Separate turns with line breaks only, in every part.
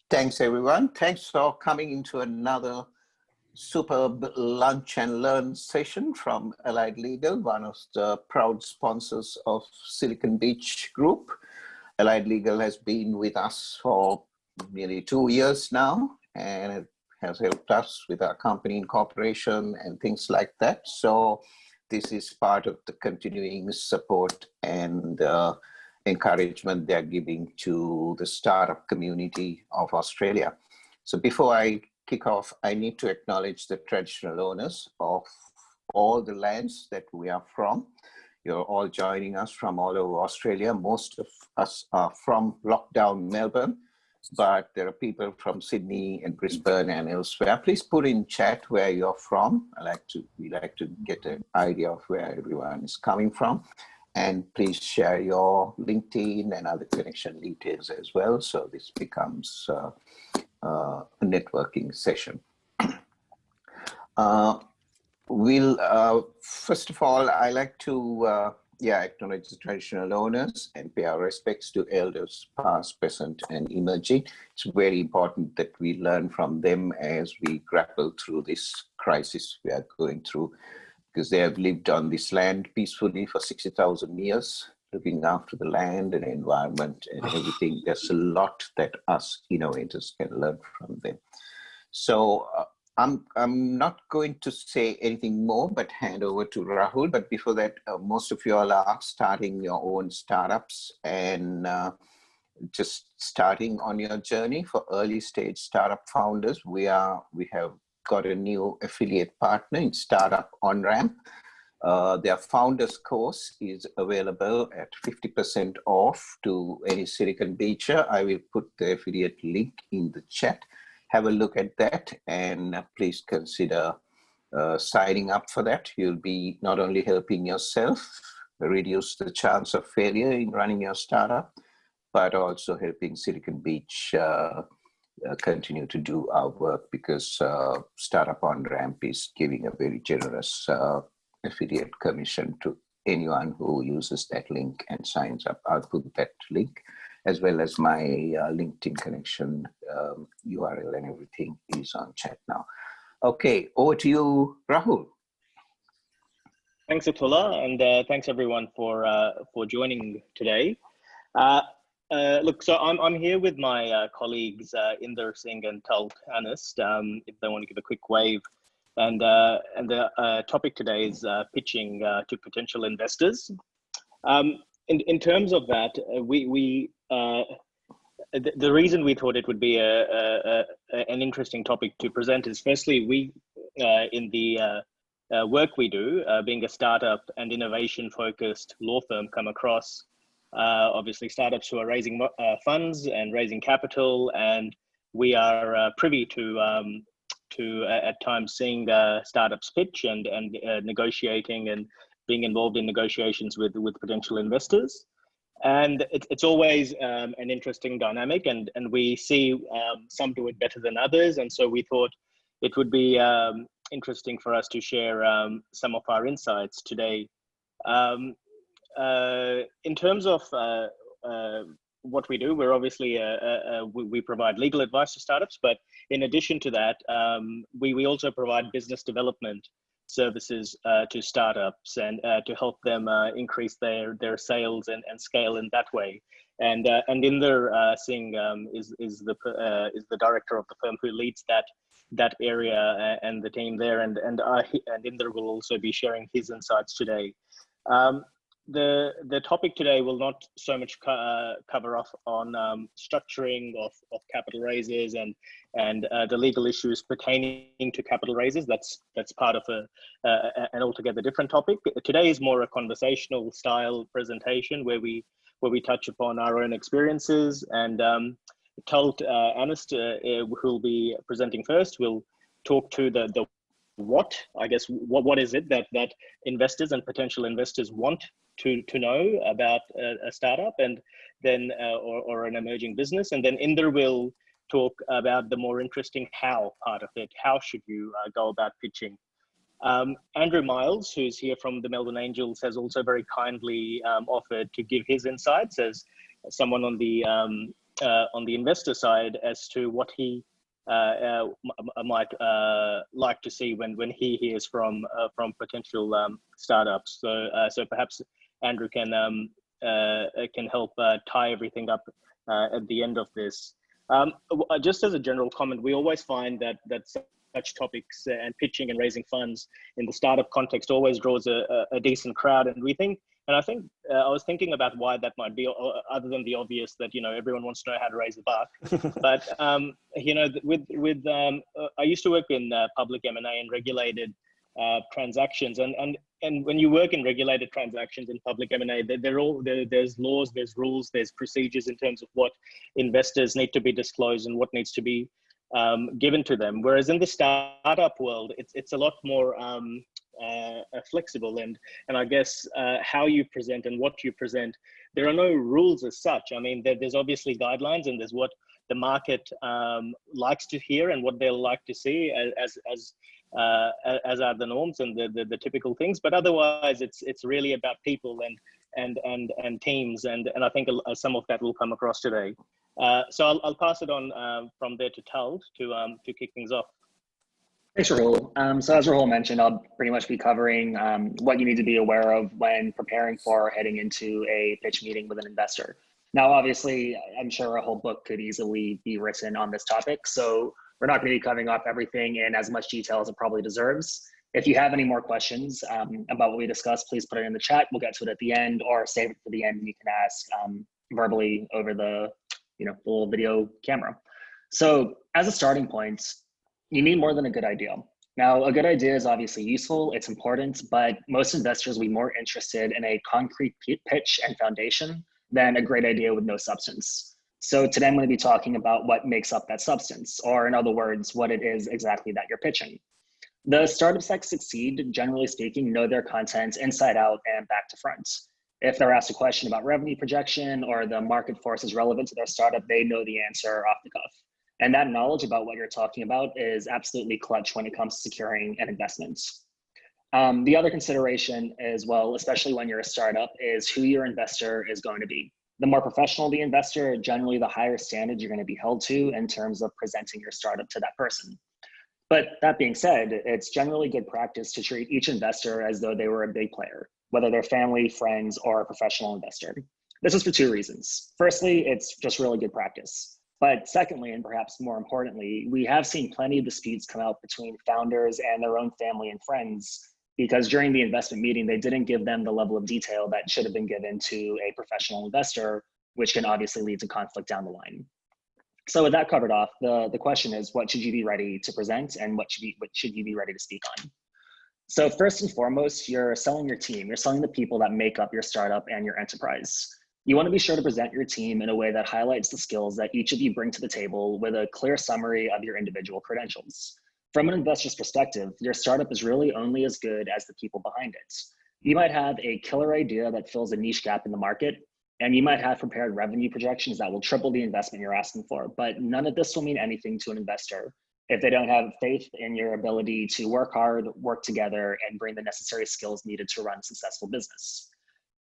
Thanks, everyone. Thanks for coming into another superb lunch and learn session from Allied Legal, one of the proud sponsors of Silicon Beach Group. Allied Legal has been with us for nearly 2 years now, and it has helped us with our company incorporation and things like that. So this is part of the continuing support and encouragement they're giving to the startup community of Australia. So before I kick off, I need to acknowledge the traditional owners of all the lands that we are from. You're all joining us from all over Australia. Most of us are from lockdown Melbourne, but there are people from Sydney and Brisbane and elsewhere. Please put in chat where you're from. We like to get an idea of where everyone is coming from. And please share your LinkedIn and other connection details as well. So this becomes a networking session. First of all, I like to acknowledge the traditional owners and pay our respects to elders past, present, and emerging. It's very important that we learn from them as we grapple through this crisis we are going through, because they have lived on this land peacefully for 60,000 years, looking after the land and environment and everything. There's a lot that us innovators can learn from them. So I'm not going to say anything more, but hand over to Rahul. But before that, most of you all are starting your own startups and just starting on your journey. For early stage startup founders, we have got a new affiliate partner in Startup On-Ramp. Their founders course is available at 50% off to any Silicon Beacher. I will put the affiliate link in the chat. Have a look at that and please consider signing up for that. You'll be not only helping yourself reduce the chance of failure in running your startup, but also helping Silicon Beach continue to do our work, because Startup On-Ramp is giving a very generous affiliate commission to anyone who uses that link and signs up. I'll put that link as well as my LinkedIn connection URL and everything is on chat now. Okay, over to you, Rahul.
Thanks, Athula, and thanks everyone for joining today. Look, so I'm here with my colleagues Inder, Singh, and Talt, Anast, if they want to give a quick wave. And the topic today is pitching to potential investors. In terms of that, the reason we thought it would be an interesting topic to present is, firstly, we in the work we do, being a startup and innovation focused law firm, come across obviously startups who are raising funds and raising capital, and we are privy to at times seeing startups pitch and negotiating and being involved in negotiations with potential investors. And it's always an interesting dynamic, and we see some do it better than others. And so we thought it would be interesting for us to share some of our insights today. In terms of what we do, we're obviously we provide legal advice to startups, but in addition to that, we also provide business development services to startups and to help them increase their sales and scale in that way. And Inder Singh is the director of the firm who leads that area and the team there, and Inder will also be sharing his insights today. The topic today will not so much cover off on structuring of capital raises and the legal issues pertaining to capital raises. That's part of an altogether different topic. Today is more a conversational style presentation where we touch upon our own experiences, and Talt Anast, who will be presenting first, will talk to the what, I guess, what is it that investors and potential investors want to know about a startup and then or an emerging business. And then Inder will talk about the more interesting how part of it. How should you go about pitching? Andrew Miles, who's here from the Melbourne Angels, has also very kindly offered to give his insights as someone on the on the investor side as to what he might like to see when he hears from potential startups. So perhaps Andrew can help tie everything up at the end of this. Just as a general comment, we always find that such topics and pitching and raising funds in the startup context always draws a decent crowd, and I think I was thinking about why that might be, other than the obvious that everyone wants to know how to raise a buck. But I used to work in public M&A and regulated transactions, and when you work in regulated transactions in public M&A, there's laws, there's rules, there's procedures in terms of what investors need to be disclosed and what needs to be given to them. Whereas in the startup world, it's a lot more flexible, and I guess how you present and what you present, there are no rules as such. I mean, there's obviously guidelines, and there's what the market likes to hear and what they'll like to see as are the norms and the typical things. But otherwise, it's really about people and teams, and I think some of that will come across today. So I'll pass it on from there to Talt to kick things off.
Thanks, Rahul. So as Rahul mentioned, I'll pretty much be covering what you need to be aware of when preparing for heading into a pitch meeting with an investor. Now, obviously, I'm sure a whole book could easily be written on this topic, so we're not going to be covering off everything in as much detail as it probably deserves. If you have any more questions about what we discussed, please put it in the chat. We'll get to it at the end, or save it for the end and you can ask verbally over the little video camera. So as a starting point, you need more than a good idea. Now, a good idea is obviously useful, it's important, but most investors will be more interested in a concrete pitch and foundation than a great idea with no substance. So today I'm going to be talking about what makes up that substance, or in other words, what it is exactly that you're pitching. The startups that succeed, generally speaking, know their content inside out and back to front. If they're asked a question about revenue projection or the market forces relevant to their startup, they know the answer off the cuff. And that knowledge about what you're talking about is absolutely clutch when it comes to securing an investment. The other consideration as well, especially when you're a startup, is who your investor is going to be. The more professional the investor, generally the higher standard you're going to be held to in terms of presenting your startup to that person. But that being said, it's generally good practice to treat each investor as though they were a big player, whether they're family, friends, or a professional investor. This is for two reasons. Firstly, it's just really good practice. But secondly, and perhaps more importantly, we have seen plenty of disputes come out between founders and their own family and friends because during the investment meeting, they didn't give them the level of detail that should have been given to a professional investor, which can obviously lead to conflict down the line. So with that covered off, the question is, what should you be ready to present and what should you be ready to speak on? So first and foremost, you're selling your team. You're selling the people that make up your startup and your enterprise. You want to be sure to present your team in a way that highlights the skills that each of you bring to the table with a clear summary of your individual credentials. From an investor's perspective, your startup is really only as good as the people behind it. You might have a killer idea that fills a niche gap in the market, and you might have prepared revenue projections that will triple the investment you're asking for, but none of this will mean anything to an investor if they don't have faith in your ability to work hard, work together, and bring the necessary skills needed to run a successful business.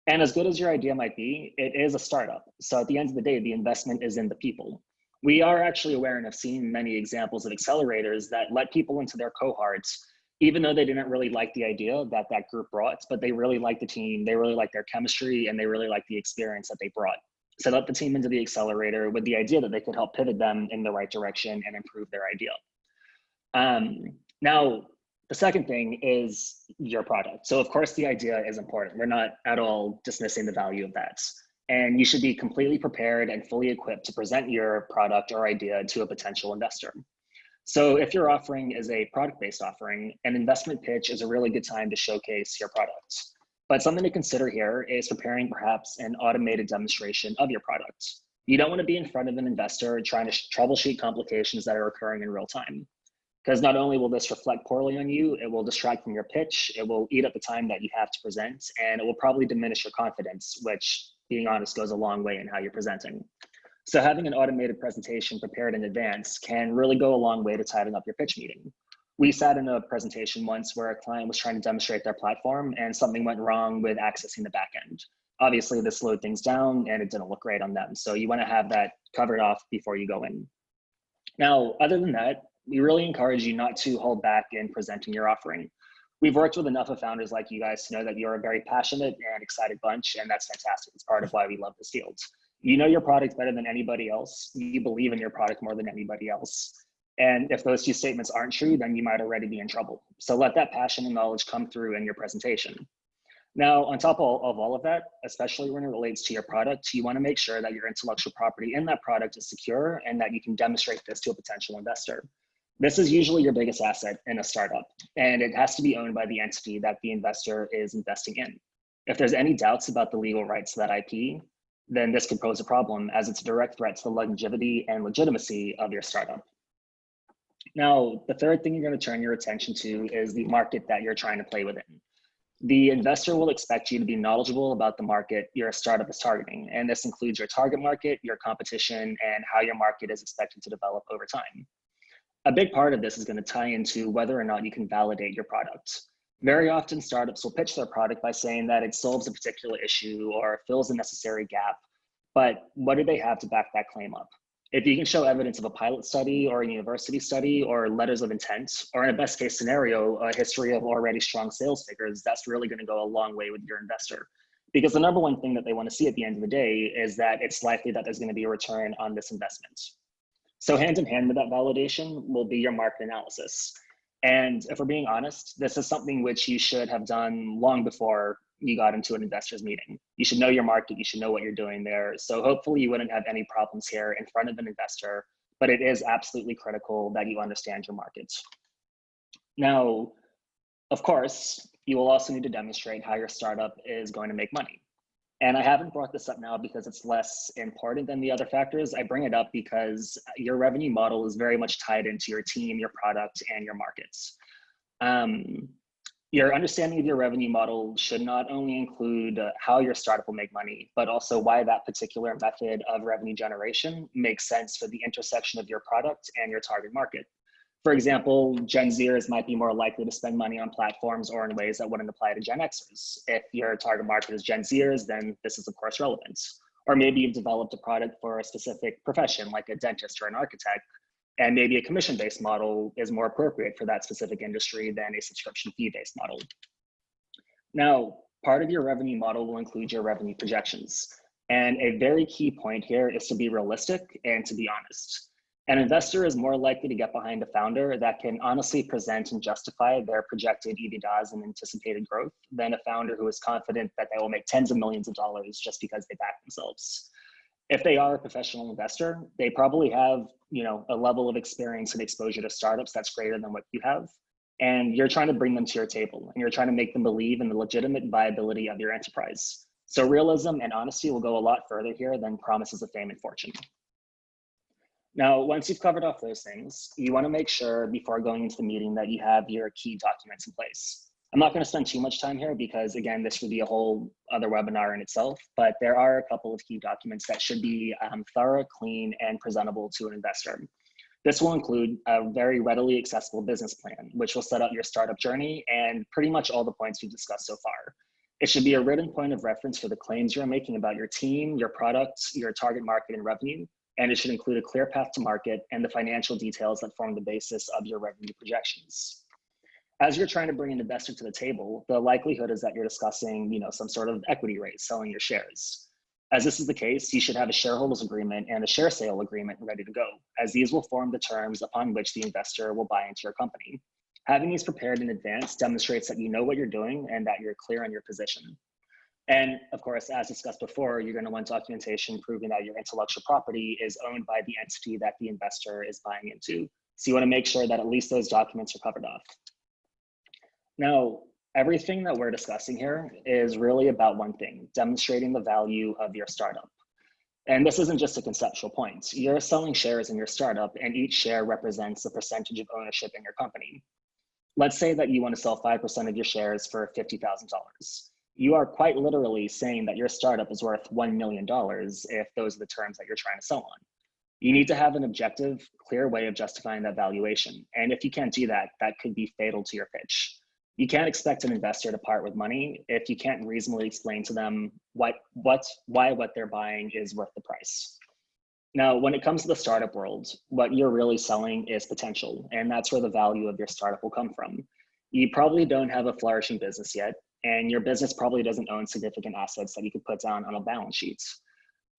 And as good as your idea might be, it is a startup. So at the end of the day, the investment is in the people. We are actually aware and have seen many examples of accelerators that let people into their cohorts, even though they didn't really like the idea that that group brought, but they really liked the team, they really liked their chemistry, and they really liked the experience that they brought. So let the team into the accelerator with the idea that they could help pivot them in the right direction and improve their idea. Now, the second thing is your product. So of course the idea is important. We're not at all dismissing the value of that. And you should be completely prepared and fully equipped to present your product or idea to a potential investor. So if your offering is a product-based offering, an investment pitch is a really good time to showcase your product. But something to consider here is preparing perhaps an automated demonstration of your product. You don't want to be in front of an investor trying to troubleshoot complications that are occurring in real time. Because not only will this reflect poorly on you, it will distract from your pitch, it will eat up the time that you have to present, and it will probably diminish your confidence, which, being honest, goes a long way in how you're presenting. So having an automated presentation prepared in advance can really go a long way to tidying up your pitch meeting. We sat in a presentation once where a client was trying to demonstrate their platform and something went wrong with accessing the back end. Obviously, this slowed things down and it didn't look great on them. So you want to have that covered off before you go in. Now, other than that, we really encourage you not to hold back in presenting your offering. We've worked with enough of founders like you guys to know that you're a very passionate and excited bunch, and that's fantastic. It's part of why we love this field. You know your product better than anybody else. You believe in your product more than anybody else. And if those two statements aren't true, then you might already be in trouble. So let that passion and knowledge come through in your presentation. Now, on top of all of that, especially when it relates to your product, you want to make sure that your intellectual property in that product is secure and that you can demonstrate this to a potential investor. This is usually your biggest asset in a startup, and it has to be owned by the entity that the investor is investing in. If there's any doubts about the legal rights to that IP, then this could pose a problem, as it's a direct threat to the longevity and legitimacy of your startup. Now, the third thing you're going to turn your attention to is the market that you're trying to play within. The investor will expect you to be knowledgeable about the market your startup is targeting, and this includes your target market, your competition, and how your market is expected to develop over time. A big part of this is going to tie into whether or not you can validate your product. Very often, startups will pitch their product by saying that it solves a particular issue or fills a necessary gap, but what do they have to back that claim up? If you can show evidence of a pilot study or a university study or letters of intent, or in a best case scenario, a history of already strong sales figures, that's really going to go a long way with your investor. Because the number one thing that they want to see at the end of the day is that it's likely that there's going to be a return on this investment. So hand in hand with that validation will be your market analysis. And if we're being honest, this is something which you should have done long before you got into an investor's meeting. You should know your market, you should know what you're doing there. So hopefully you wouldn't have any problems here in front of an investor, but it is absolutely critical that you understand your market. Now, of course, you will also need to demonstrate how your startup is going to make money. And I haven't brought this up now because it's less important than the other factors. I bring it up because your revenue model is very much tied into your team, your product, and your markets. Your understanding of your revenue model should not only include how your startup will make money, but also why that particular method of revenue generation makes sense for the intersection of your product and your target market. For example, Gen Zers might be more likely to spend money on platforms or in ways that wouldn't apply to Gen Xers. If your target market is Gen Zers, then this is of course relevant. Or maybe you've developed a product for a specific profession, like a dentist or an architect, and maybe a commission-based model is more appropriate for that specific industry than a subscription fee-based model. Now, part of your revenue model will include your revenue projections. And a very key point here is to be realistic and to be honest. An investor is more likely to get behind a founder that can honestly present and justify their projected EBITDAs and anticipated growth than a founder who is confident that they will make tens of millions of dollars just because they back themselves. If they are a professional investor, they probably have, a level of experience and exposure to startups that's greater than what you have. And you're trying to bring them to your table and you're trying to make them believe in the legitimate viability of your enterprise. So realism and honesty will go a lot further here than promises of fame and fortune. Now, once you've covered off those things, you want to make sure before going into the meeting that you have your key documents in place. I'm not going to spend too much time here because, again, this would be a whole other webinar in itself, but there are a couple of key documents that should be thorough, clean, and presentable to an investor. This will include a very readily accessible business plan, which will set out your startup journey and pretty much all the points we've discussed so far. It should be a written point of reference for the claims you're making about your team, your products, your target market, and revenue. And it should include a clear path to market and the financial details that form the basis of your revenue projections. As you're trying to bring an investor to the table, the likelihood is that you're discussing, some sort of equity raise, selling your shares. As this is the case, you should have a shareholders agreement and a share sale agreement ready to go, as these will form the terms upon which the investor will buy into your company. Having these prepared in advance demonstrates that you know what you're doing and that you're clear on your position. And of course, as discussed before, you're going to want documentation proving that your intellectual property is owned by the entity that the investor is buying into. So you want to make sure that at least those documents are covered off. Now, everything that we're discussing here is really about one thing, demonstrating the value of your startup. And this isn't just a conceptual point. You're selling shares in your startup, and each share represents a percentage of ownership in your company. Let's say that you want to sell 5% of your shares for $50,000. You are quite literally saying that your startup is worth $1 million if those are the terms that you're trying to sell on. You need to have an objective, clear way of justifying that valuation. And if you can't do that, that could be fatal to your pitch. You can't expect an investor to part with money if you can't reasonably explain to them why what they're buying is worth the price. Now, when it comes to the startup world, what you're really selling is potential, and that's where the value of your startup will come from. You probably don't have a flourishing business yet, and your business probably doesn't own significant assets that you could put down on a balance sheet.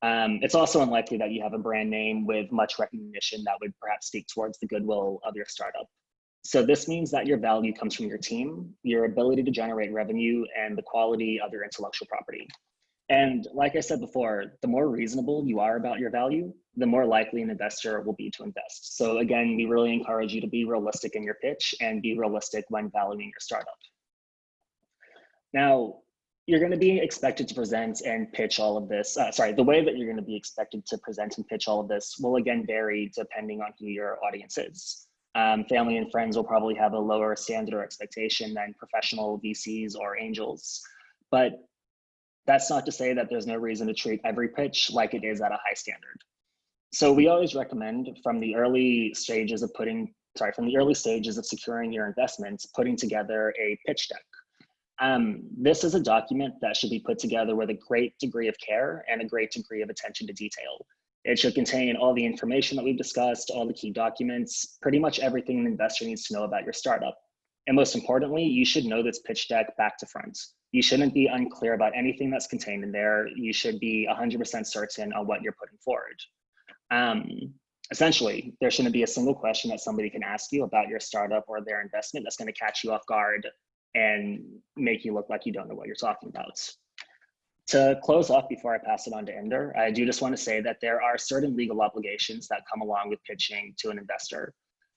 It's also unlikely that you have a brand name with much recognition that would perhaps speak towards the goodwill of your startup. So this means that your value comes from your team, your ability to generate revenue, and the quality of your intellectual property. And like I said before, the more reasonable you are about your value, the more likely an investor will be to invest. So again, we really encourage you to be realistic in your pitch and be realistic when valuing your startup. Now, you're going to be expected to present and pitch all of this. The way that you're going to be expected to present and pitch all of this will again vary depending on who your audience is. Family and friends will probably have a lower standard or expectation than professional VCs or angels. But that's not to say that there's no reason to treat every pitch like it is at a high standard. So we always recommend from the early stages of securing your investments, putting together a pitch deck. This is a document that should be put together with a great degree of care and a great degree of attention to detail. It should contain all the information that we've discussed, all the key documents, pretty much everything an investor needs to know about your startup. And most importantly, you should know this pitch deck back to front. You shouldn't be unclear about anything that's contained in there. You should be 100% certain on what you're putting forward. Essentially, there shouldn't be a single question that somebody can ask you about your startup or their investment that's going to catch you off guard and make you look like you don't know what you're talking about. To close off before I pass it on to Inder, I do just want to say that there are certain legal obligations that come along with pitching to an investor.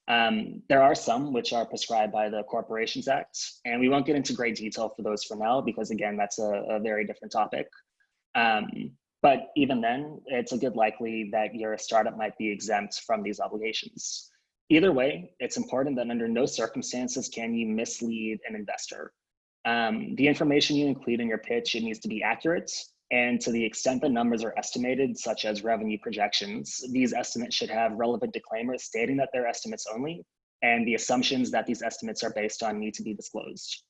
There are some which are prescribed by the Corporations Act, and we won't get into great detail for those for now because again, that's a very different topic. But even then, it's a good likely that your startup might be exempt from these obligations. Either way, it's important that under no circumstances can you mislead an investor. The information you include in your pitch, it needs to be accurate, and to the extent the numbers are estimated, such as revenue projections, these estimates should have relevant disclaimers stating that they're estimates only, and the assumptions that these estimates are based on need to be disclosed.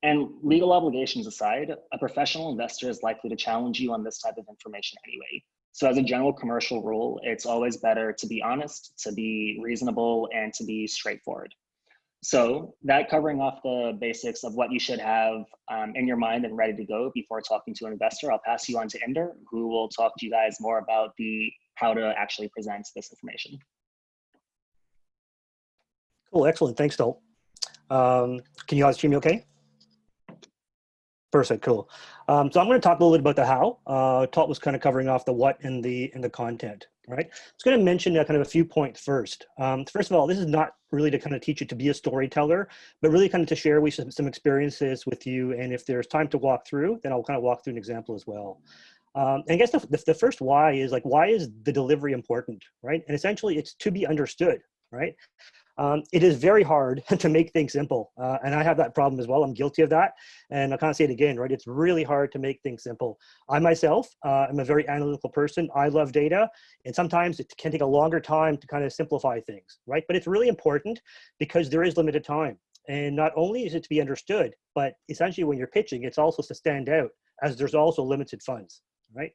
And legal obligations aside, a professional investor is likely to challenge you on this type of information anyway. So as a general commercial rule, it's always better to be honest, to be reasonable, and to be straightforward. So that covering off the basics of what you should have in your mind and ready to go before talking to an investor, I'll pass you on to Inder, who will talk to you guys more about how to actually present this information.
Cool, excellent, thanks, Talt. Can you guys hear me okay? Perfect, cool. So I'm going to talk a little bit about the how. Talt was kind of covering off the what and the content, right? I was going to mention kind of a few points first. First of all, this is not really to kind of teach you to be a storyteller, but really kind of to share some experiences with you. And if there's time to walk through, then I'll kind of walk through an example as well. And I guess the first why is like, why is the delivery important, right? And essentially it's to be understood, right? It is very hard to make things simple. And I have that problem as well. I'm guilty of that. And I can't say it again, right? It's really hard to make things simple. I myself, am a very analytical person. I love data. And sometimes it can take a longer time to kind of simplify things, right? But it's really important because there is limited time. And not only is it to be understood, but essentially when you're pitching, it's also to stand out as there's also limited funds, right?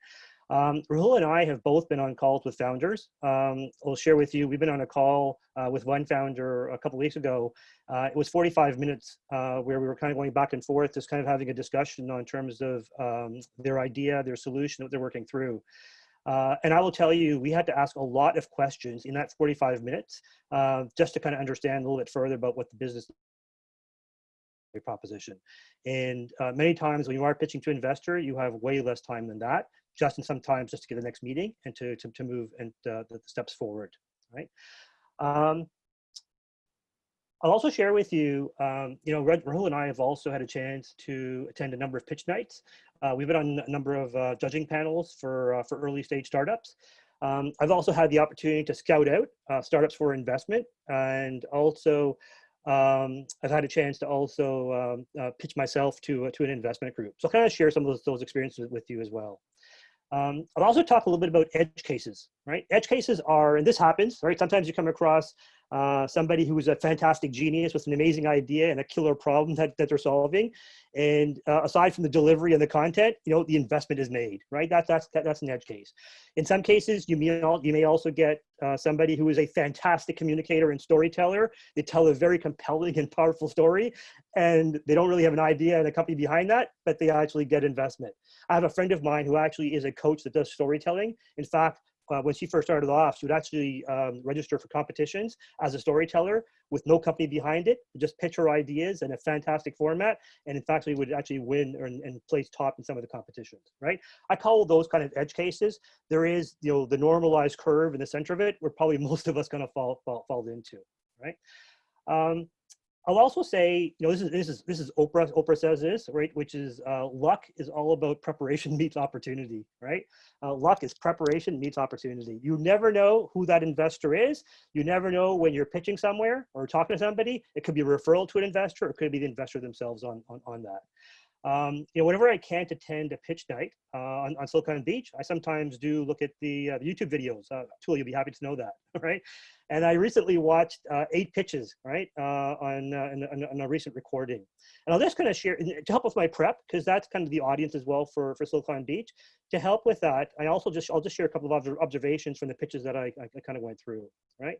Rahul and I have both been on calls with founders. I'll share with you, we've been on a call with one founder a couple of weeks ago. It was 45 minutes where we were kind of going back and forth, just kind of having a discussion on terms of their idea, their solution that they're working through. And I will tell you, we had to ask a lot of questions in that 45 minutes just to kind of understand a little bit further about what the business proposition. And many times when you are pitching to an investor, you have way less time than that, just in sometimes just to get the next meeting and to move and the steps forward, right? I'll also share with you, Rahul and I have also had a chance to attend a number of pitch nights. We've been on a number of judging panels for early stage startups. I've also had the opportunity to scout out startups for investment, and also I've had a chance to also pitch myself to an investment group. So I'll kind of share some of those experiences with you as well. I'll also talk a little bit about edge cases, right? Edge cases are, and this happens, right? Sometimes you come across somebody who is a fantastic genius with an amazing idea and a killer problem that they're solving. And aside from the delivery and the content, you know, the investment is made, right? That's an edge case. In some cases, you may also get somebody who is a fantastic communicator and storyteller. They tell a very compelling and powerful story, and they don't really have an idea and a company behind that, but they actually get investment. I have a friend of mine who actually is a coach that does storytelling. In fact, when she first started off, she would actually register for competitions as a storyteller with no company behind it, just pitch her ideas in a fantastic format. And in fact, we would actually win and place top in some of the competitions, right? I call those kind of edge cases. There is, you know, the normalized curve in the center of it, where probably most of us going to fall into, right? I'll also say, you know, this is Oprah. Oprah says this, right? Which is luck is all about preparation meets opportunity, right? Luck is preparation meets opportunity. You never know who that investor is. You never know when you're pitching somewhere or talking to somebody. It could be a referral to an investor, or it could be the investor themselves on that. You know, whenever I can't attend a pitch night on Silicon Beach, I sometimes do look at the YouTube videos. Athula, you'll be happy to know that, right? And I recently watched 8 pitches, right, on a recent recording. And I'll just kind of share, to help with my prep, because that's kind of the audience as well for Silicon Beach. To help with that, I'll just share a couple of observations from the pitches that I kind of went through, right?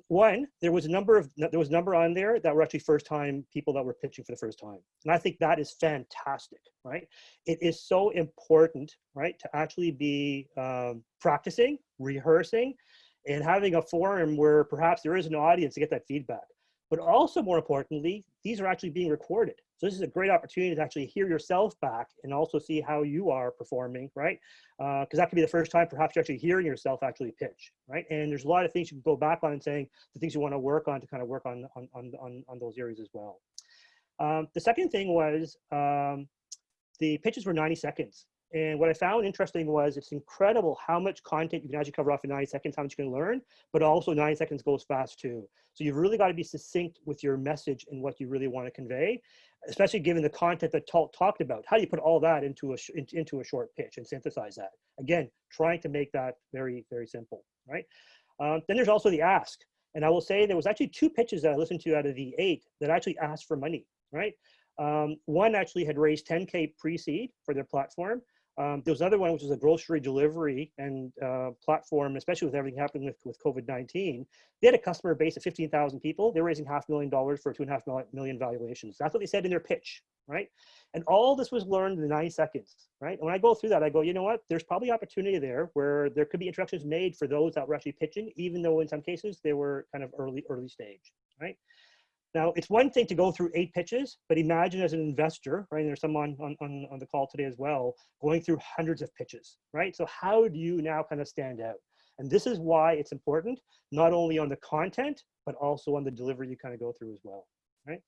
One, there was a number on there that were actually first-time people that were pitching for the first time. And I think that is fantastic, right? It is so important, right, to actually be practicing, rehearsing, and having a forum where perhaps there is an audience to get that feedback. But also, more importantly, these are actually being recorded. So this is a great opportunity to actually hear yourself back and also see how you are performing, right? Because that could be the first time perhaps you're actually hearing yourself actually pitch, right? And there's a lot of things you can go back on and saying the things you want to work on to kind of work on those areas as well. The second thing was the pitches were 90 seconds. And what I found interesting was it's incredible how much content you can actually cover off in 90 seconds, how much you can learn, but also 90 seconds goes fast too. So you've really got to be succinct with your message and what you really want to convey, especially given the content that Talt talked about. How do you put all that into a short pitch and synthesize that? Again, trying to make that very, very simple, right? Then there's also the ask. And I will say there was actually 2 pitches that I listened to out of the 8 that actually asked for money, right? One actually had raised 10K pre-seed for their platform. There was another one, which was a grocery delivery and platform, especially with everything happening with COVID-19. They had a customer base of 15,000 people. They're raising $500,000 for $2.5 million valuations. That's what they said in their pitch, right? And all this was learned in 90 seconds, right? And when I go through that, I go, you know what? There's probably opportunity there where there could be introductions made for those that were actually pitching, even though in some cases they were kind of early stage, right? Now, it's one thing to go through 8 pitches, but imagine as an investor, right, and there's someone on the call today as well, going through hundreds of pitches, right? So how do you now kind of stand out? And this is why it's important, not only on the content, but also on the delivery you kind of go through as well, right?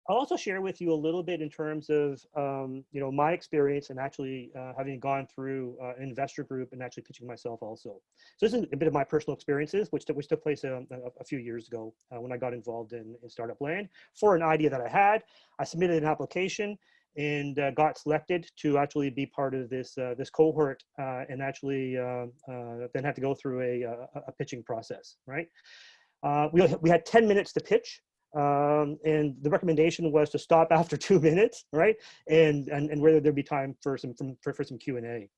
I'll also share with you a little bit in terms of, you know, my experience and actually having gone through an investor group and actually pitching myself also. So this is a bit of my personal experiences, which took place a few years ago when I got involved in startup land for an idea that I had. I submitted an application and got selected to actually be part of this this cohort and actually then had to go through a pitching process, right? We had 10 minutes to pitch. And the recommendation was to stop after 2 minutes, right? And whether there'd be time for some Q&A.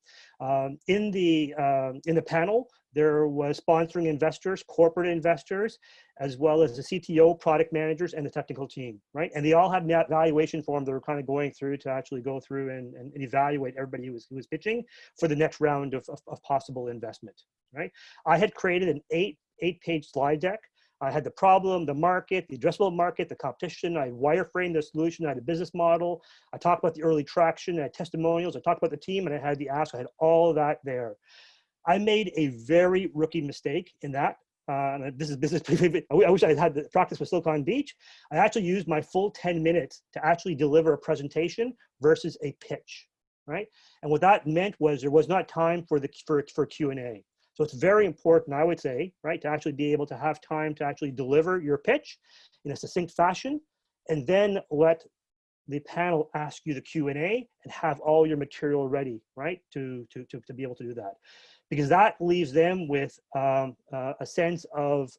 In the panel, there was sponsoring investors, corporate investors, as well as the CTO, product managers, and the technical team, right? And they all had an evaluation form they were kind of going through to actually go through and evaluate everybody who was pitching for the next round of possible investment, right? I had created an eight-page slide deck. I had the problem, the market, the addressable market, the competition. I wireframed the solution. I had a business model. I talked about the early traction. I had testimonials. I talked about the team, and I had the ask. I had all of that there. I made a very rookie mistake in that. This is business. I wish I had the practice with Silicon Beach. I actually used my full 10 minutes to actually deliver a presentation versus a pitch, right? And what that meant was there was not time for Q&A. So it's very important, I would say, right, to actually be able to have time to actually deliver your pitch in a succinct fashion, and then let the panel ask you the Q&A and have all your material ready, right, to be able to do that. Because that leaves them with a sense of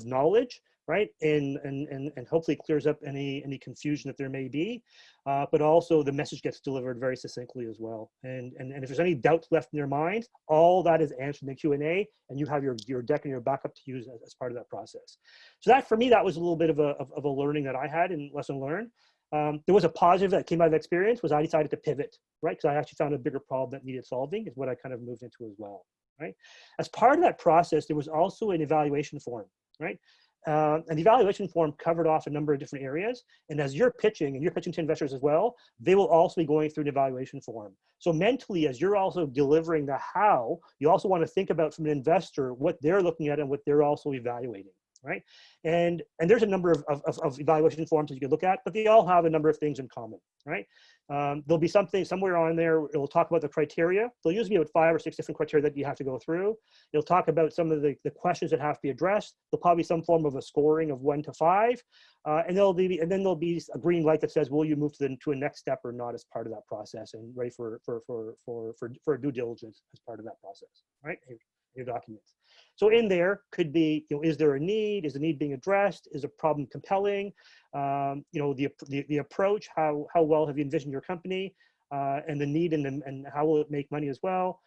knowledge, right, and hopefully clears up any confusion that there may be, but also the message gets delivered very succinctly as well. And if there's any doubts left in their minds, all that is answered in the Q&A, and you have your deck and your backup to use as part of that process. So that, for me, that was a little bit of a learning that I had and lesson learned. There was a positive that came out of the experience was I decided to pivot, right? Because I actually found a bigger problem that needed solving is what I kind of moved into as well, right? As part of that process, there was also an evaluation form, right? An evaluation form covered off a number of different areas. And as you're pitching, and you're pitching to investors as well, they will also be going through an evaluation form. So mentally, as you're also delivering the how, you also want to think about from an investor what they're looking at and what they're also evaluating. Right, and there's a number of evaluation forms that you can look at, but they all have a number of things in common, right? There'll be something somewhere on there. It'll talk about the criteria. There'll usually be about 5 or 6 different criteria that you have to go through. It'll talk about some of the questions that have to be addressed. There'll probably be some form of a scoring of 1 to 5, and then there'll be a green light that says, will you move to a next step or not as part of that process, and ready for due diligence as part of that process, right? Your documents. So in there could be, is there a need? Is the need being addressed? Is a problem compelling? The approach, how well have you envisioned your company, and the need and how will it make money as well?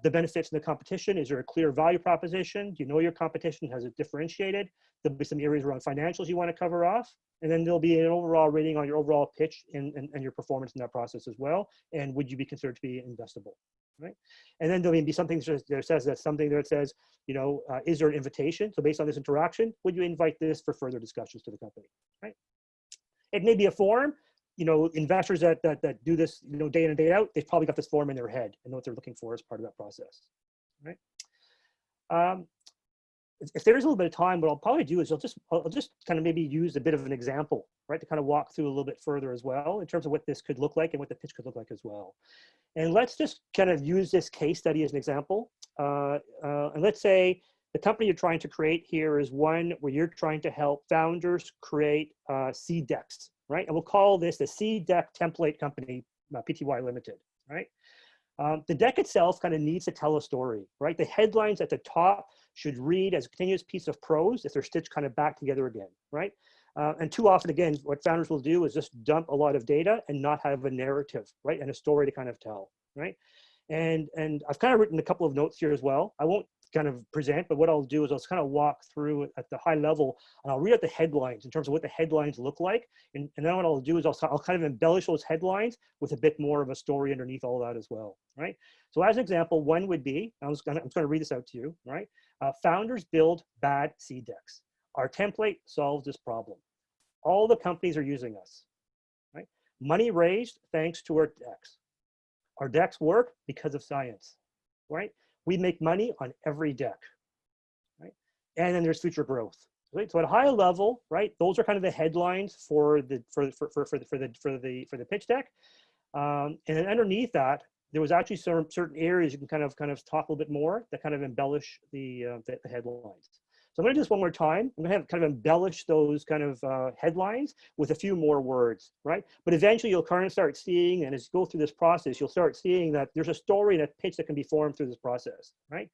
The benefits and the competition, is there a clear value proposition? Do you know your competition? Has it differentiated? There'll be some areas around financials you want to cover off. And then there'll be an overall rating on your overall pitch and your performance in that process as well. And would you be considered to be investable? Right. And then there'll be something that says is there an invitation? So based on this interaction, would you invite this for further discussions to the company? Right. It may be a form. Investors that do this, day in and day out, they've probably got this form in their head and know what they're looking for as part of that process. Right. If there is a little bit of time, what I'll probably do is I'll just kind of maybe use a bit of an example, right, to kind of walk through a little bit further as well in terms of what this could look like and what the pitch could look like as well. And let's just kind of use this case study as an example. And let's say the company you're trying to create here is one where you're trying to help founders create seed decks, right? And we'll call this the Seed Deck Template Company, Pty Limited, right? The deck itself kind of needs to tell a story, right? The headlines at the top should read as a continuous piece of prose if they're stitched kind of back together again, right? And too often, again, what founders will do is just dump a lot of data and not have a narrative, right? And a story to kind of tell, right? And I've kind of written a couple of notes here as well. I won't kind of present, but what I'll do is I'll kind of walk through it at the high level, and I'll read out the headlines in terms of what the headlines look like. And then what I'll do is I'll kind of embellish those headlines with a bit more of a story underneath all that as well, right? So as an example, one would be, I'm just going to read this out to you, right? Founders build bad seed decks. Our template solves this problem. All the companies are using us, right? Money raised thanks to our decks. Our decks work because of science, right? We make money on every deck, right? And then there's future growth, right? So at a high level, right, those are kind of the headlines for the pitch deck. And then underneath that, there was actually some certain areas you can kind of talk a little bit more that kind of embellish the headlines. So I'm going to do this one more time. I'm going to kind of embellish those kind of headlines with a few more words, right? But eventually you'll kind of start seeing, and as you go through this process, you'll start seeing that there's a story and a pitch that can be formed through this process, right?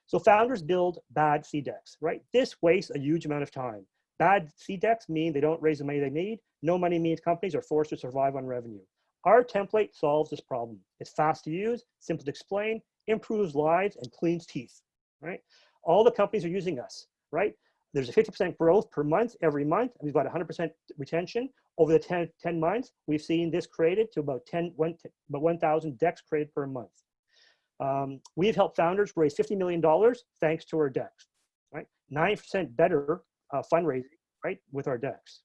So founders build bad seed decks, right? This wastes a huge amount of time. Bad seed decks mean they don't raise the money they need. No money means companies are forced to survive on revenue. Our template solves this problem. It's fast to use, simple to explain, improves lives, and cleans teeth, right? All the companies are using us. Right? There's a 50% growth per month, every month. We've got 100% retention. Over the 10 months, we've seen this created to about 1,000 decks created per month. We've helped founders raise $50 million thanks to our decks, right? 9% better fundraising, right, with our decks.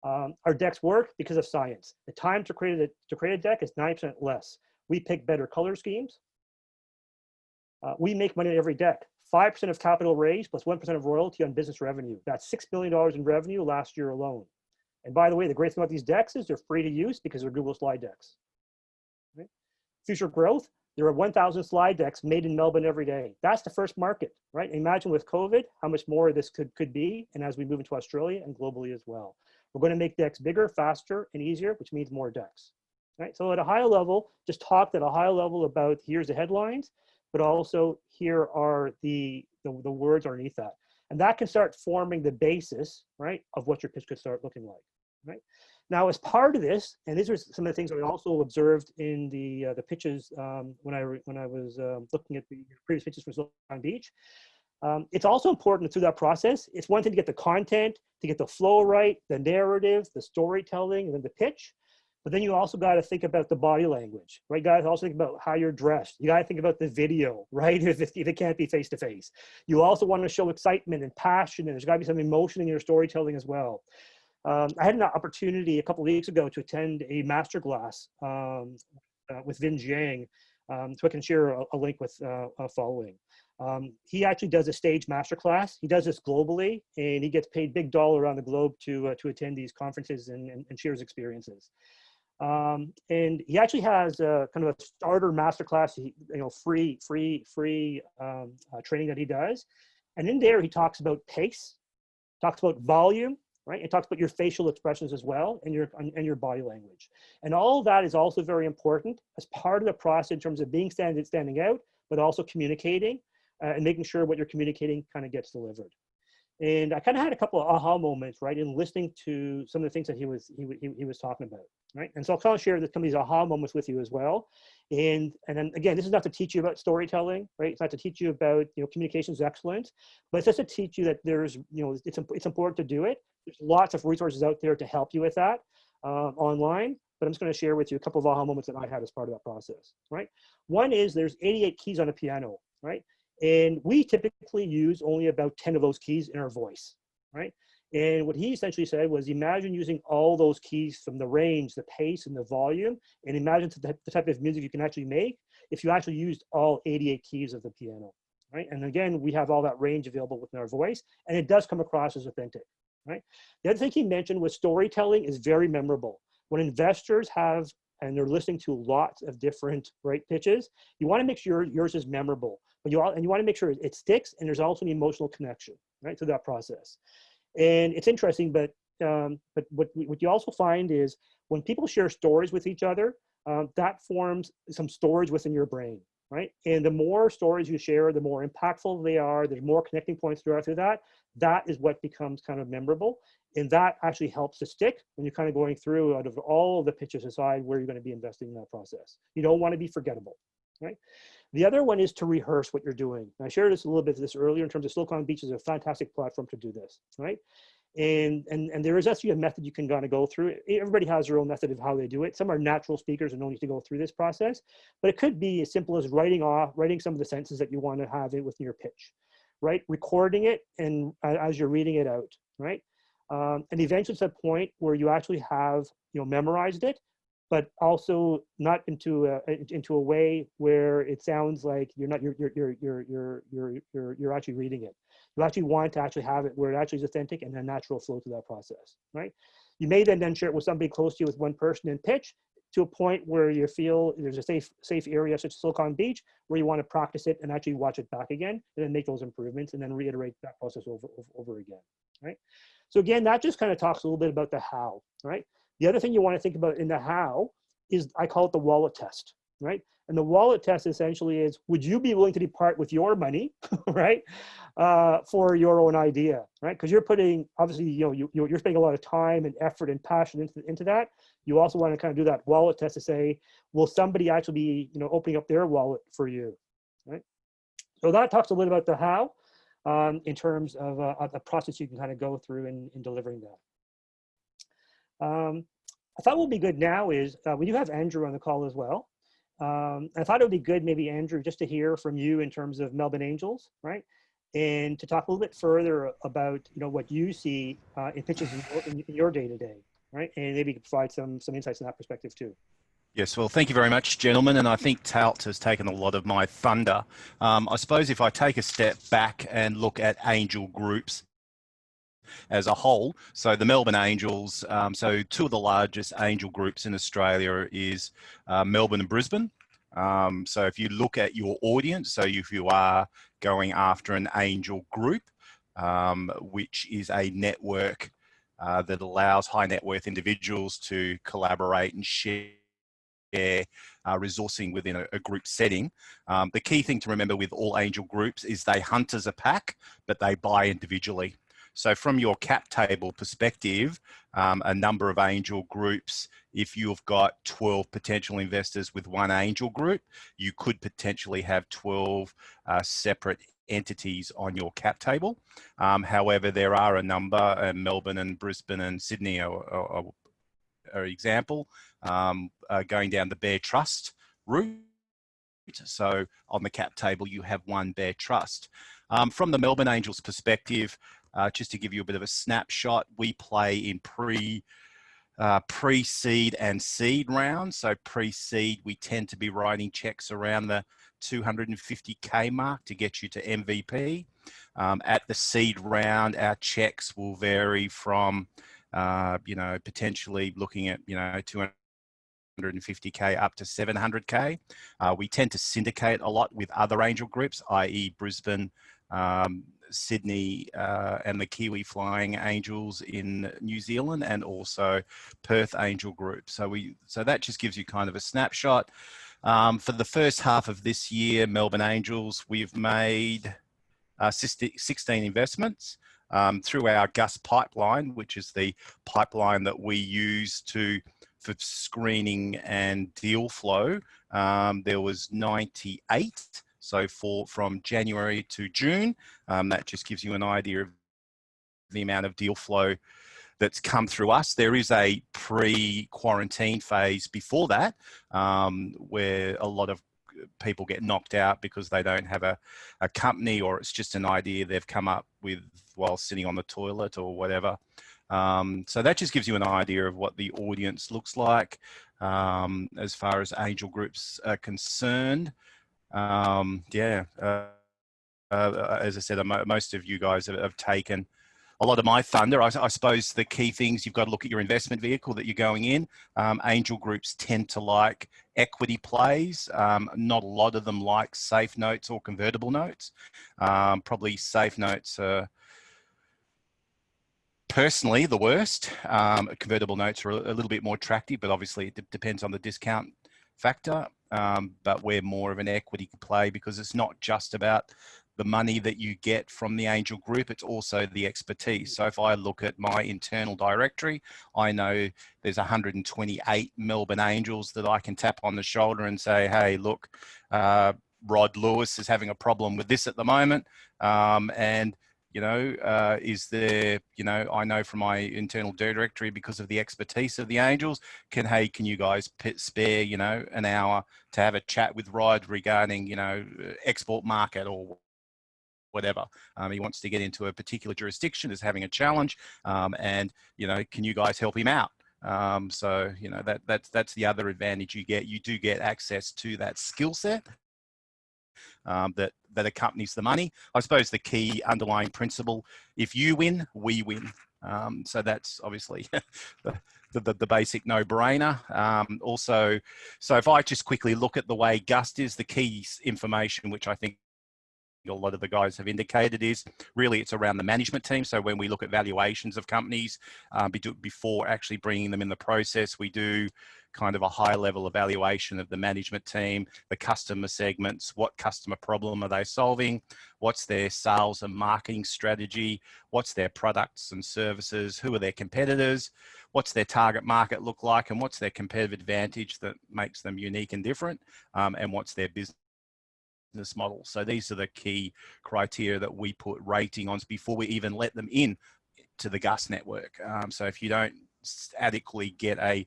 Our decks work because of science. The time to create a deck is 9% less. We pick better color schemes. We make money on every deck. 5% of capital raised plus 1% of royalty on business revenue. That's $6 billion in revenue last year alone. And by the way, the great thing about these decks is they're free to use because they're Google slide decks. Right? Future growth, there are 1,000 slide decks made in Melbourne every day. That's the first market, right? Imagine with COVID, how much more this could be, and as we move into Australia and globally as well. We're going to make decks bigger, faster, and easier, which means more decks. Right? So at a high level, just talk at a high level about here's the headlines, but also here are the words underneath that. And that can start forming the basis, right, of what your pitch could start looking like, right? Now, as part of this, and these are some of the things I also observed in the pitches when I was looking at the previous pitches for Silicon Beach. It's also important through that process. It's one thing to get the content, to get the flow right, the narrative, the storytelling, and then the pitch. But then you also got to think about the body language, right? You got to also think about how you're dressed. You got to think about the video, right? If it can't be face to face. You also want to show excitement and passion, and there's got to be some emotion in your storytelling as well. I had an opportunity a couple of weeks ago to attend a masterclass with Vin Jiang, so I can share a link with following. He actually does a stage masterclass. He does this globally, and he gets paid big dollar around the globe to attend these conferences and shares experiences. And he actually has a kind of a starter masterclass, free training that he does. And in there, he talks about pace, talks about volume, right? It talks about your facial expressions as well, and your body language. And all of that is also very important as part of the process in terms of being standing out, but also communicating and making sure what you're communicating kind of gets delivered. And I kind of had a couple of aha moments, right, in listening to some of the things that he was talking about, right? And so I'll kind of share some of these aha moments with you as well. And then again, this is not to teach you about storytelling, right? It's not to teach you about communications excellence, but it's just to teach you that there's it's important to do it. There's lots of resources out there to help you with that online. But I'm just going to share with you a couple of aha moments that I had as part of that process, right? One is there's 88 keys on a piano, right? And we typically use only about 10 of those keys in our voice, right? And what he essentially said was, imagine using all those keys from the range, the pace, and the volume, and imagine the type of music you can actually make if you actually used all 88 keys of the piano, right? And again, we have all that range available within our voice, and it does come across as authentic, right? The other thing he mentioned was storytelling is very memorable. When investors have, and they're listening to lots of different pitches, you want to make sure yours is memorable, but you want to make sure it sticks, and there's also an emotional connection, right, to that process. And it's interesting, but what you also find is when people share stories with each other, that forms some storage within your brain, right? And the more stories you share, the more impactful they are. There's more connecting points throughout that. That is what becomes kind of memorable. And that actually helps to stick when you're kind of going through out of all of the pitches aside where you're going to be investing in that process. You don't want to be forgettable, right? The other one is to rehearse what you're doing. And I shared this a little bit earlier in terms of Silicon Beach is a fantastic platform to do this, right? And there is actually a method you can kind of go through. Everybody has their own method of how they do it. Some are natural speakers and don't need to go through this process, but it could be as simple as writing some of the sentences that you want to have it within your pitch, right? Recording it and as you're reading it out, right? And eventually to the point where you actually have memorized it, but also not into a way where it sounds like you're actually reading it. You actually want to actually have it where it actually is authentic and a natural flow to that process, right? You may then share it with somebody close to you with one person in pitch to a point where you feel there's a safe area such as Silicon Beach where you want to practice it and actually watch it back again and then make those improvements and then reiterate that process over again, right? So again, that just kind of talks a little bit about the how, right? The other thing you want to think about in the how is, I call it the wallet test, right? And the wallet test essentially is, would you be willing to depart with your money, right, for your own idea, right? Because you're putting, obviously, you're spending a lot of time and effort and passion into that. You also want to kind of do that wallet test to say, will somebody actually be, opening up their wallet for you, right? So that talks a little about the how in terms of the process you can kind of go through in delivering that. I thought what would be good now is we do have Andrew on the call as well. I thought it would be good, maybe Andrew, just to hear from you in terms of Melbourne Angels, right? And to talk a little bit further about what you see in pitches in your day-to-day, right? And maybe you could provide some insights in that perspective too.
Yes, well, thank you very much, gentlemen. And I think Talt has taken a lot of my thunder. I suppose if I take a step back and look at angel groups as a whole, so the Melbourne Angels, so two of the largest angel groups in Australia is Melbourne and Brisbane. So if you look at your audience, so if you are going after an angel group, which is a network that allows high net worth individuals to collaborate and share resourcing within a group setting. The key thing to remember with all angel groups is they hunt as a pack, but they buy individually. So from your cap table perspective, a number of angel groups, if you've got 12 potential investors with one angel group, you could potentially have 12 separate entities on your cap table. However, there are a number, Melbourne and Brisbane and Sydney are example, going down the bare trust route. So on the cap table, you have one bare trust. From the Melbourne Angels perspective, just to give you a bit of a snapshot, we play in pre-seed and seed rounds. So pre-seed, we tend to be writing checks around the 250K mark to get you to MVP. At the seed round, our checks will vary from potentially looking at, 250K up to 700K. We tend to syndicate a lot with other angel groups, i.e. Brisbane, Sydney, and the Kiwi Flying Angels in New Zealand, and also Perth Angel Group. So that just gives you kind of a snapshot. For the first half of this year, Melbourne Angels, we've made 16 investments. Through our GUS pipeline, which is the pipeline that we use for screening and deal flow, there was 98. So from January to June, that just gives you an idea of the amount of deal flow that's come through us. There is a pre-quarantine phase before that, where a lot of people get knocked out because they don't have a company, or it's just an idea they've come up with while sitting on the toilet or whatever. So that just gives you an idea of what the audience looks like as far as angel groups are concerned. As I said, most of you guys have taken a lot of my thunder. I suppose the key things, you've got to look at your investment vehicle that you're going in. Angel groups tend to like equity plays. Not a lot of them like safe notes or convertible notes. Probably safe notes are personally the worst. Convertible notes are a little bit more attractive, but obviously it depends on the discount factor. But we're more of an equity play because it's not just about the money that you get from the angel group, it's also the expertise. So if I look at my internal directory, I know there's 128 Melbourne Angels that I can tap on the shoulder and say, hey, look, Rod Lewis is having a problem with this at the moment. Is there, I know from my internal directory, because of the expertise of the Angels, can you guys spare, an hour to have a chat with Rod regarding, export market or whatever. He wants to get into a particular jurisdiction, is having a challenge, can you guys help him out? That's the other advantage you get. You do get access to that skill set that accompanies the money. I suppose the key underlying principle, if you win, we win. So that's obviously the basic no-brainer. So if I just quickly look at the way GUST is, the key information, which I think a lot of the guys have indicated, is really it's around the management team. So when we look at valuations of companies, before actually bringing them in the process, we do kind of a high level evaluation of the management team, the customer segments, what customer problem are they solving, what's their sales and marketing strategy, what's their products and services, who are their competitors, what's their target market look like, and what's their competitive advantage that makes them unique and different, and what's their business model. So these are the key criteria that we put rating on before we even let them in to the GUS network. So if you don't adequately get a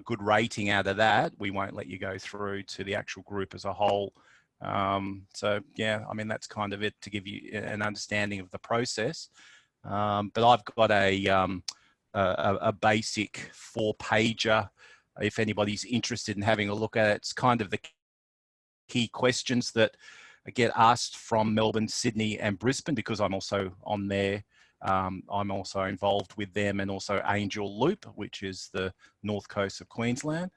good rating out of that, we won't let you go through to the actual group as a whole. So yeah, I mean, that's kind of it to give you an understanding of the process. But I've got a basic 4-pager. If anybody's interested in having a look at it, it's kind of the key questions that get asked from Melbourne, Sydney and Brisbane, because I'm also on there. I'm also involved with them, and also Angel Loop, which is the north coast of Queensland.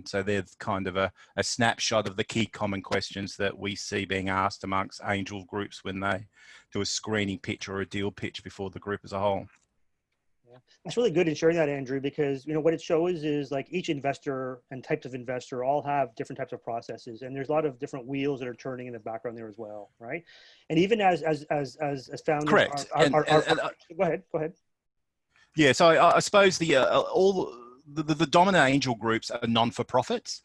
So there's kind of a snapshot of the key common questions that we see being asked amongst angel groups when they do a screening pitch or a deal pitch before the group as a whole.
Yeah. That's really good in sharing that, Andrew, because what it shows is like each investor and types of investor all have different types of processes, and there's a lot of different wheels that are turning in the background there as well, right? And even as founders,
Correct.
Go ahead.
Yeah, so I suppose the dominant angel groups are non-for-profits.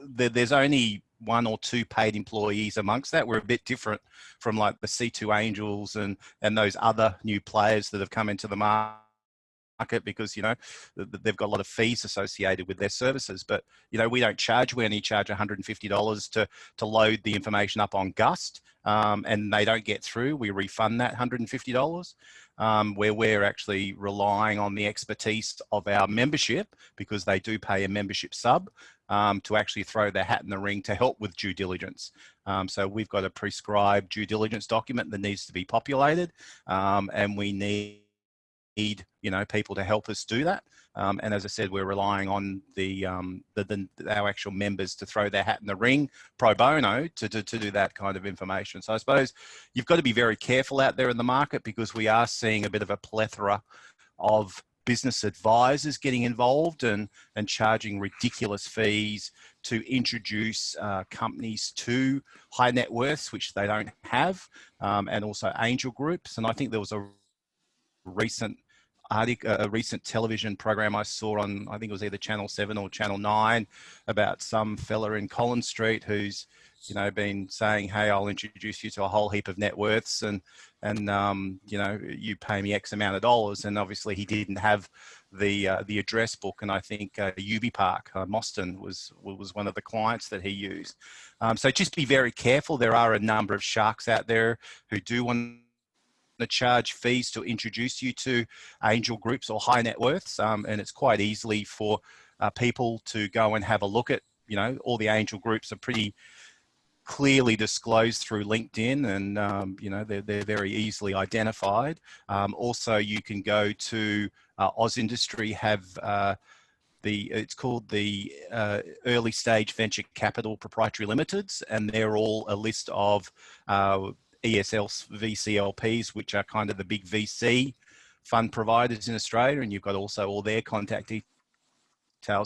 There's only one or two paid employees amongst that. We're a bit different from like the C2 angels and those other new players that have come into the market because they've got a lot of fees associated with their services. But we don't charge. We only charge $150 to load the information up on Gust, and they don't get through. We refund that $150. Where we're actually relying on the expertise of our membership, because they do pay a membership sub to actually throw their hat in the ring to help with due diligence. So we've got a prescribed due diligence document that needs to be populated, and we need people to help us do that. And as I said, we're relying on our actual members to throw their hat in the ring pro bono to do that kind of information. So I suppose you've got to be very careful out there in the market, because we are seeing a bit of a plethora of business advisors getting involved and charging ridiculous fees to introduce companies to high net worths, which they don't have, and also angel groups. And I think there was a recent television program I saw on, I think it was either Channel 7 or Channel 9, about some fella in Collins Street who's been saying, hey, I'll introduce you to a whole heap of net worths and you pay me X amount of dollars. And obviously he didn't have the address book. And I think UB Park, Moston was one of the clients that he used. So just be very careful. There are a number of sharks out there who do want to charge fees to introduce you to angel groups or high net worths. And it's quite easily for people to go and have a look at, all the angel groups are pretty clearly disclosed through LinkedIn, and they're very easily identified. Also, you can go to Oz Industry, have it's called the Early Stage Venture Capital Proprietary Limiteds, and they're all a list of ESL VCLPs, which are kind of the big VC fund providers in Australia, and you've got also all their contact details.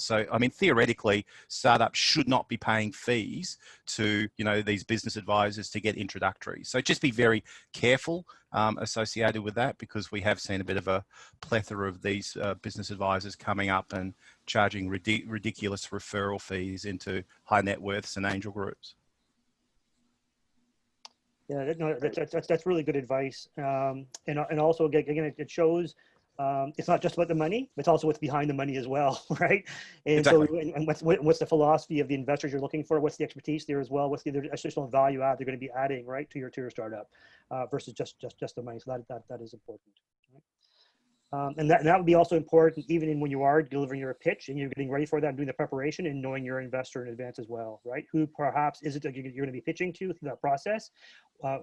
So, I mean, theoretically, startups should not be paying fees to, these business advisors to get introductory. So just be very careful associated with that, because we have seen a bit of a plethora of these business advisors coming up and charging ridiculous referral fees into high net worths and angel groups.
Yeah, no, that's really good advice. And also, again, it shows it's not just about the money, it's also what's behind the money as well, right? And exactly. So, and what's the philosophy of the investors you're looking for? What's the expertise there as well? What's the additional value add they're going to be adding, right, to your startup versus just the money? So that is important. Right? And that would be also important even when you are delivering your pitch and you're getting ready for that and doing the preparation and knowing your investor in advance as well, right? Who perhaps is it that you're going to be pitching to through that process?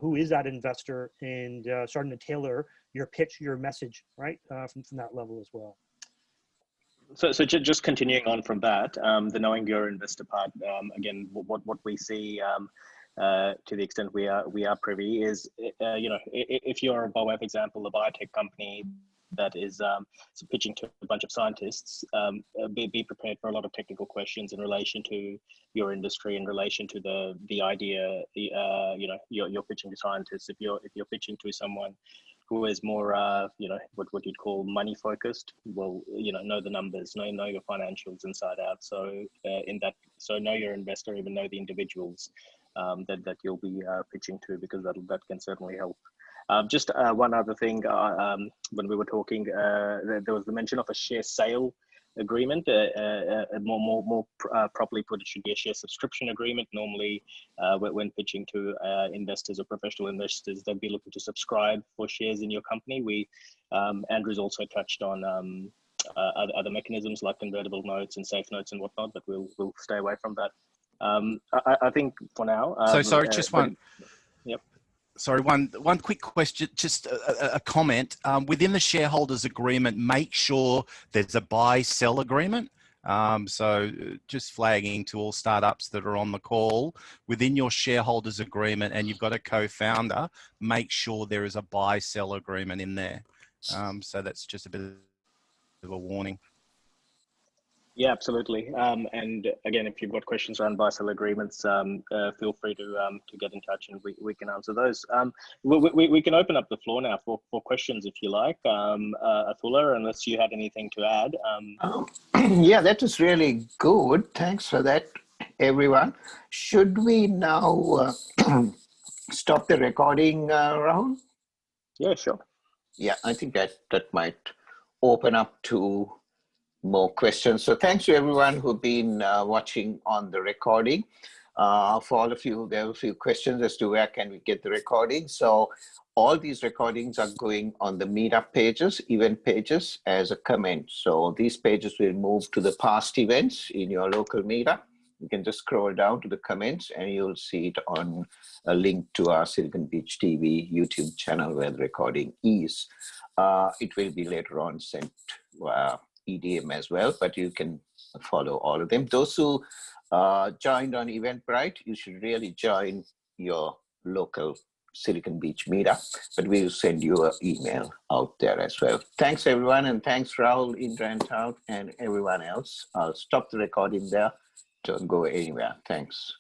Who is that investor, and starting to tailor your pitch, your message, right, from that level as well.
So just continuing on from that, the knowing your investor part, again, what we see to the extent we are privy is, if you're, by way of example, a biotech company that is pitching to a bunch of scientists, be prepared for a lot of technical questions in relation to your industry, in relation to the idea. You're pitching to scientists. If you're pitching to someone who is more what you'd call money focused, well, know the numbers, know your financials inside out. So so know your investor, even know the individuals that you'll be pitching to, because that can certainly help. Just one other thing, when we were talking, there was the mention of a share sale agreement. More properly put, it should be a share subscription agreement. Normally, when pitching to investors or professional investors, they'd be looking to subscribe for shares in your company. Andrew's also touched on other mechanisms like convertible notes and safe notes and whatnot, but we'll stay away from that. I think for now.
Sorry, just one.
Yep.
Sorry, one quick question, just a comment. Within the shareholders agreement, make sure there's a buy-sell agreement. So just flagging to all startups that are on the call, within your shareholders agreement, and you've got a co-founder, make sure there is a buy-sell agreement in there. So that's just a bit of a warning.
Yeah, absolutely. And again, if you've got questions around buy-sell agreements, feel free to get in touch and we can answer those. We can open up the floor now for questions if you like, Athula, unless you had anything to add.
Yeah, that was really good. Thanks for that, everyone. Should we now stop the recording, Rahul?
Yeah, sure.
Yeah, I think that might open up to more questions. So thanks to everyone who've been watching on the recording. For all of you, there are a few questions as to where can we get the recording. So all these recordings are going on the meetup pages, event pages as a comment. So these pages will move to the past events in your local meetup. You can just scroll down to the comments and you'll see it on a link to our Silicon Beach TV YouTube channel where the recording is. It will be later on sent EDM as well, but you can follow all of them. Those who joined on Eventbrite, you should really join your local Silicon Beach meetup, but we'll send you an email out there as well. Thanks everyone, and thanks Rahul, Inder and Talt, and everyone else. I'll stop the recording there. Don't go anywhere. Thanks.